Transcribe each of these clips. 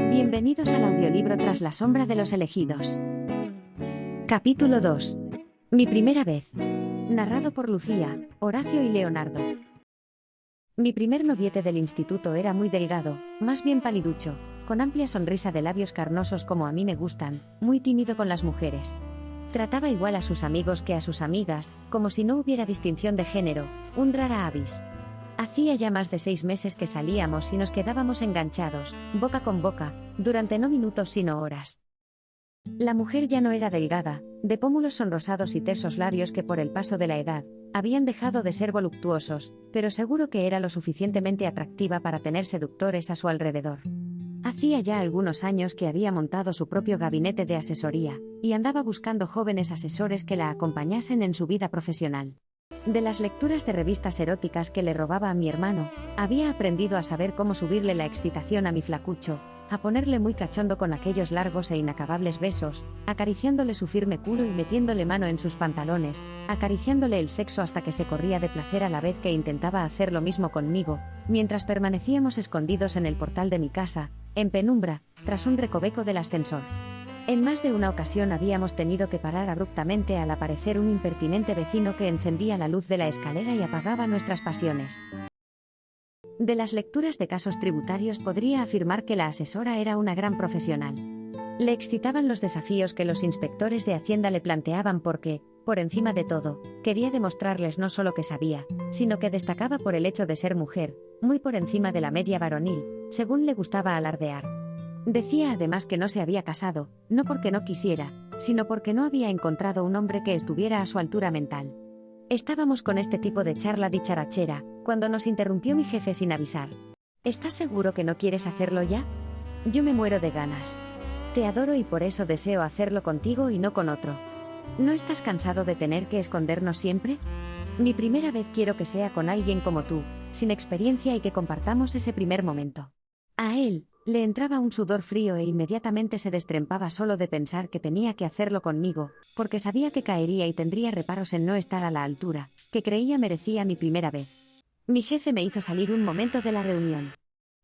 Bienvenidos al audiolibro Tras la sombra de los elegidos. Capítulo 2. Mi primera vez. Narrado por Lucía, Horacio y Leonardo. Mi primer noviete del instituto era muy delgado, más bien paliducho, con amplia sonrisa de labios carnosos como a mí me gustan, muy tímido con las mujeres. Trataba igual a sus amigos que a sus amigas, como si no hubiera distinción de género, un rara avis. Hacía ya más de 6 meses que salíamos y nos quedábamos enganchados, boca con boca, durante no minutos sino horas. La mujer ya no era delgada, de pómulos sonrosados y tersos labios que por el paso de la edad, habían dejado de ser voluptuosos, pero seguro que era lo suficientemente atractiva para tener seductores a su alrededor. Hacía ya algunos años que había montado su propio gabinete de asesoría, y andaba buscando jóvenes asesores que la acompañasen en su vida profesional. De las lecturas de revistas eróticas que le robaba a mi hermano, había aprendido a saber cómo subirle la excitación a mi flacucho, a ponerle muy cachondo con aquellos largos e inacabables besos, acariciándole su firme culo y metiéndole mano en sus pantalones, acariciándole el sexo hasta que se corría de placer a la vez que intentaba hacer lo mismo conmigo, mientras permanecíamos escondidos en el portal de mi casa, en penumbra, tras un recoveco del ascensor. En más de una ocasión habíamos tenido que parar abruptamente al aparecer un impertinente vecino que encendía la luz de la escalera y apagaba nuestras pasiones. De las lecturas de casos tributarios podría afirmar que la asesora era una gran profesional. Le excitaban los desafíos que los inspectores de Hacienda le planteaban porque, por encima de todo, quería demostrarles no solo que sabía, sino que destacaba por el hecho de ser mujer, muy por encima de la media varonil, según le gustaba alardear. Decía además que no se había casado, no porque no quisiera, sino porque no había encontrado un hombre que estuviera a su altura mental. Estábamos con este tipo de charla dicharachera, cuando nos interrumpió mi jefe sin avisar. ¿Estás seguro que no quieres hacerlo ya? Yo me muero de ganas. Te adoro y por eso deseo hacerlo contigo y no con otro. ¿No estás cansado de tener que escondernos siempre? Mi primera vez quiero que sea con alguien como tú, sin experiencia y que compartamos ese primer momento. A él le entraba un sudor frío e inmediatamente se destrempaba solo de pensar que tenía que hacerlo conmigo, porque sabía que caería y tendría reparos en no estar a la altura, que creía merecía mi primera vez. Mi jefe me hizo salir un momento de la reunión.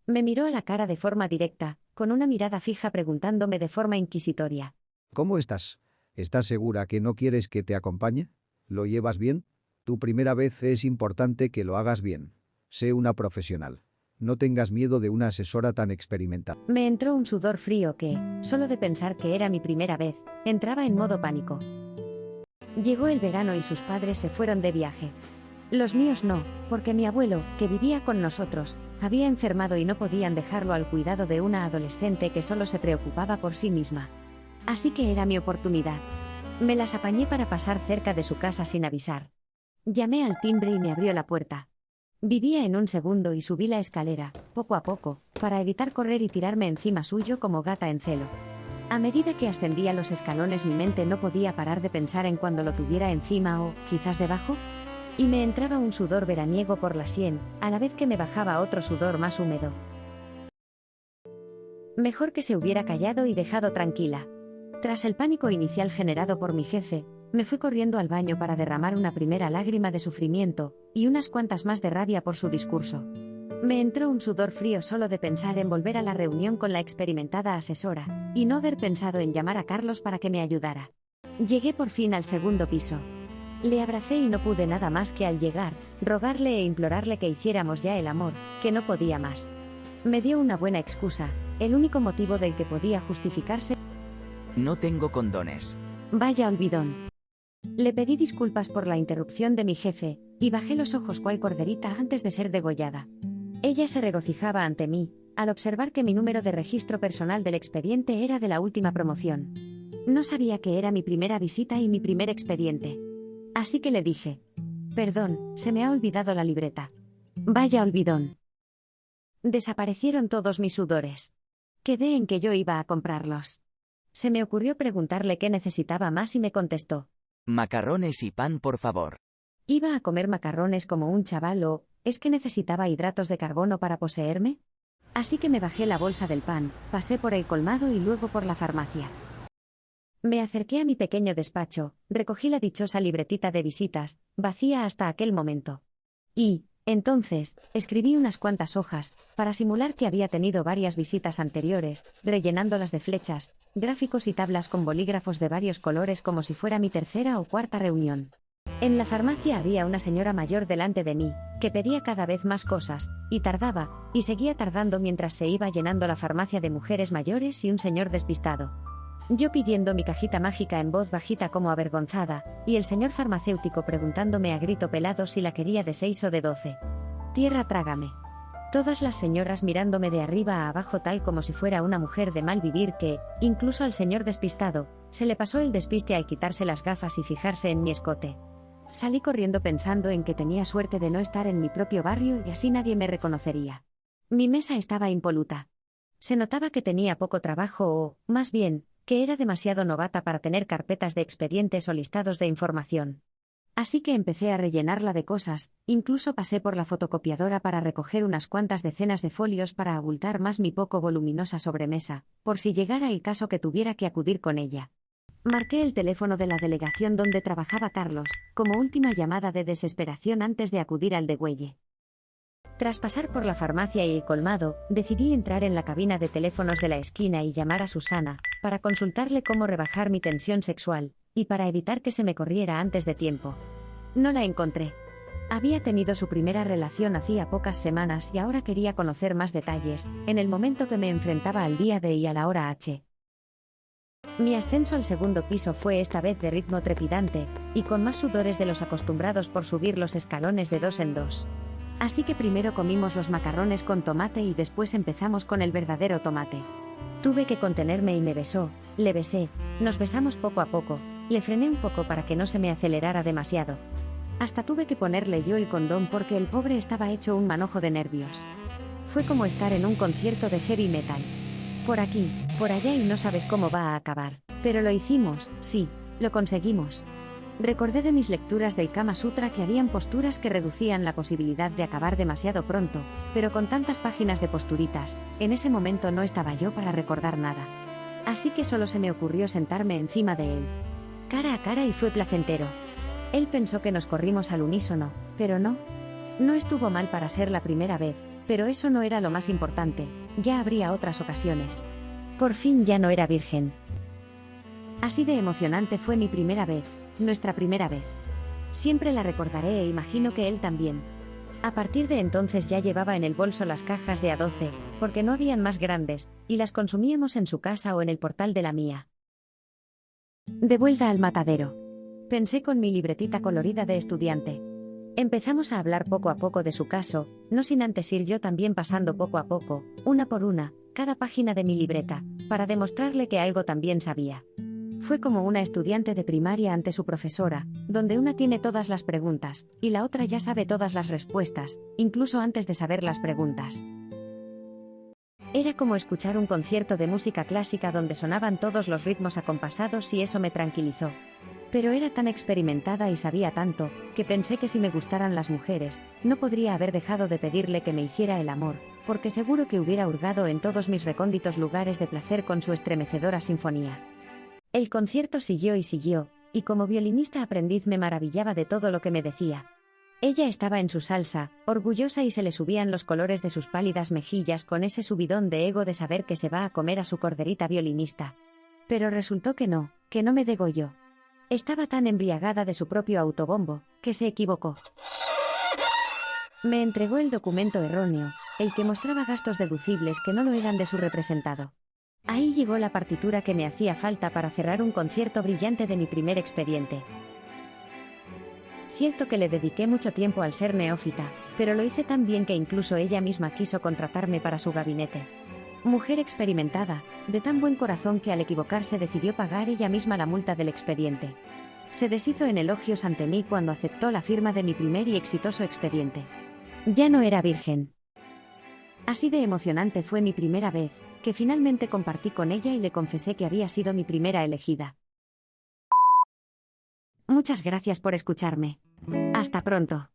Me miró a la cara de forma directa, con una mirada fija preguntándome de forma inquisitoria. ¿Cómo estás? ¿Estás segura que no quieres que te acompañe? ¿Lo llevas bien? Tu primera vez es importante que lo hagas bien. Sé una profesional. No tengas miedo de una asesora tan experimentada. Me entró un sudor frío que, solo de pensar que era mi primera vez, entraba en modo pánico. Llegó el verano y sus padres se fueron de viaje. Los míos no, porque mi abuelo, que vivía con nosotros, había enfermado y no podían dejarlo al cuidado de una adolescente que solo se preocupaba por sí misma. Así que era mi oportunidad. Me las apañé para pasar cerca de su casa sin avisar. Llamé al timbre y me abrió la puerta. Vivía en un segundo y subí la escalera, poco a poco, para evitar correr y tirarme encima suyo como gata en celo. A medida que ascendía los escalones mi mente no podía parar de pensar en cuando lo tuviera encima o, quizás debajo. Y me entraba un sudor veraniego por la sien, a la vez que me bajaba otro sudor más húmedo. Mejor que se hubiera callado y dejado tranquila. Tras el pánico inicial generado por mi jefe, me fui corriendo al baño para derramar una primera lágrima de sufrimiento, y unas cuantas más de rabia por su discurso. Me entró un sudor frío solo de pensar en volver a la reunión con la experimentada asesora, y no haber pensado en llamar a Carlos para que me ayudara. Llegué por fin al segundo piso. Le abracé y no pude nada más que al llegar, rogarle e implorarle que hiciéramos ya el amor, que no podía más. Me dio una buena excusa, el único motivo del que podía justificarse. No tengo condones. Vaya olvidón. Le pedí disculpas por la interrupción de mi jefe, y bajé los ojos cual corderita antes de ser degollada. Ella se regocijaba ante mí, al observar que mi número de registro personal del expediente era de la última promoción. No sabía que era mi primera visita y mi primer expediente. Así que le dije: perdón, se me ha olvidado la libreta. Vaya olvidón. Desaparecieron todos mis sudores. Quedé en que yo iba a comprarlos. Se me ocurrió preguntarle qué necesitaba más y me contestó: Macarrones y pan, por favor. ¿Iba a comer macarrones como un chaval o es que necesitaba hidratos de carbono para poseerme? Así que me bajé la bolsa del pan, pasé por el colmado y luego por la farmacia. Me acerqué a mi pequeño despacho, recogí la dichosa libretita de visitas, vacía hasta aquel momento. Y, Entonces, escribí unas cuantas hojas, para simular que había tenido varias visitas anteriores, rellenándolas de flechas, gráficos y tablas con bolígrafos de varios colores como si fuera mi tercera o cuarta reunión. En la farmacia había una señora mayor delante de mí, que pedía cada vez más cosas, y tardaba, y seguía tardando mientras se iba llenando la farmacia de mujeres mayores y un señor despistado. Yo pidiendo mi cajita mágica en voz bajita como avergonzada, y el señor farmacéutico preguntándome a grito pelado si la quería de 6 o de 12. Tierra trágame. Todas las señoras mirándome de arriba a abajo tal como si fuera una mujer de mal vivir que, incluso al señor despistado, se le pasó el despiste al quitarse las gafas y fijarse en mi escote. Salí corriendo pensando en que tenía suerte de no estar en mi propio barrio y así nadie me reconocería. Mi mesa estaba impoluta. Se notaba que tenía poco trabajo o, más bien, que era demasiado novata para tener carpetas de expedientes o listados de información. Así que empecé a rellenarla de cosas, incluso pasé por la fotocopiadora para recoger unas cuantas decenas de folios para abultar más mi poco voluminosa sobremesa, por si llegara el caso que tuviera que acudir con ella. Marqué el teléfono de la delegación donde trabajaba Carlos, como última llamada de desesperación antes de acudir al degüelle. Tras pasar por la farmacia y el colmado, decidí entrar en la cabina de teléfonos de la esquina y llamar a Susana, para consultarle cómo rebajar mi tensión sexual, y para evitar que se me corriera antes de tiempo. No la encontré. Había tenido su primera relación hacía pocas semanas y ahora quería conocer más detalles, en el momento que me enfrentaba al día D y a la hora H. Mi ascenso al segundo piso fue esta vez de ritmo trepidante, y con más sudores de los acostumbrados por subir los escalones de 2 en 2. Así que primero comimos los macarrones con tomate y después empezamos con el verdadero tomate. Tuve que contenerme y me besó, le besé, nos besamos poco a poco, le frené un poco para que no se me acelerara demasiado. Hasta tuve que ponerle yo el condón porque el pobre estaba hecho un manojo de nervios. Fue como estar en un concierto de heavy metal. Por aquí, por allá y no sabes cómo va a acabar. Pero lo hicimos, sí, lo conseguimos. Recordé de mis lecturas del Kama Sutra que habían posturas que reducían la posibilidad de acabar demasiado pronto, pero con tantas páginas de posturitas, en ese momento no estaba yo para recordar nada. Así que solo se me ocurrió sentarme encima de él. Cara a cara y fue placentero. Él pensó que nos corrimos al unísono, pero no. No estuvo mal para ser la primera vez, pero eso no era lo más importante, ya habría otras ocasiones. Por fin ya no era virgen. Así de emocionante fue mi primera vez. Nuestra primera vez. Siempre la recordaré e imagino que él también. A partir de entonces ya llevaba en el bolso las cajas de A12, porque no habían más grandes, y las consumíamos en su casa o en el portal de la mía. De vuelta al matadero. Pensé con mi libretita colorida de estudiante. Empezamos a hablar poco a poco de su caso, no sin antes ir yo también pasando poco a poco, una por una, cada página de mi libreta, para demostrarle que algo también sabía. Fue como una estudiante de primaria ante su profesora, donde una tiene todas las preguntas, y la otra ya sabe todas las respuestas, incluso antes de saber las preguntas. Era como escuchar un concierto de música clásica donde sonaban todos los ritmos acompasados y eso me tranquilizó. Pero era tan experimentada y sabía tanto, que pensé que si me gustaran las mujeres, no podría haber dejado de pedirle que me hiciera el amor, porque seguro que hubiera hurgado en todos mis recónditos lugares de placer con su estremecedora sinfonía. El concierto siguió y siguió, y como violinista aprendiz me maravillaba de todo lo que me decía. Ella estaba en su salsa, orgullosa y se le subían los colores de sus pálidas mejillas con ese subidón de ego de saber que se va a comer a su corderita violinista. Pero resultó que no me degolló. Estaba tan embriagada de su propio autobombo, que se equivocó. Me entregó el documento erróneo, el que mostraba gastos deducibles que no lo eran de su representado. Ahí llegó la partitura que me hacía falta para cerrar un concierto brillante de mi primer expediente. Cierto que le dediqué mucho tiempo al ser neófita, pero lo hice tan bien que incluso ella misma quiso contratarme para su gabinete. Mujer experimentada, de tan buen corazón que al equivocarse decidió pagar ella misma la multa del expediente. Se deshizo en elogios ante mí cuando aceptó la firma de mi primer y exitoso expediente. Ya no era virgen. Así de emocionante fue mi primera vez, que finalmente compartí con ella y le confesé que había sido mi primera elegida. Muchas gracias por escucharme. Hasta pronto.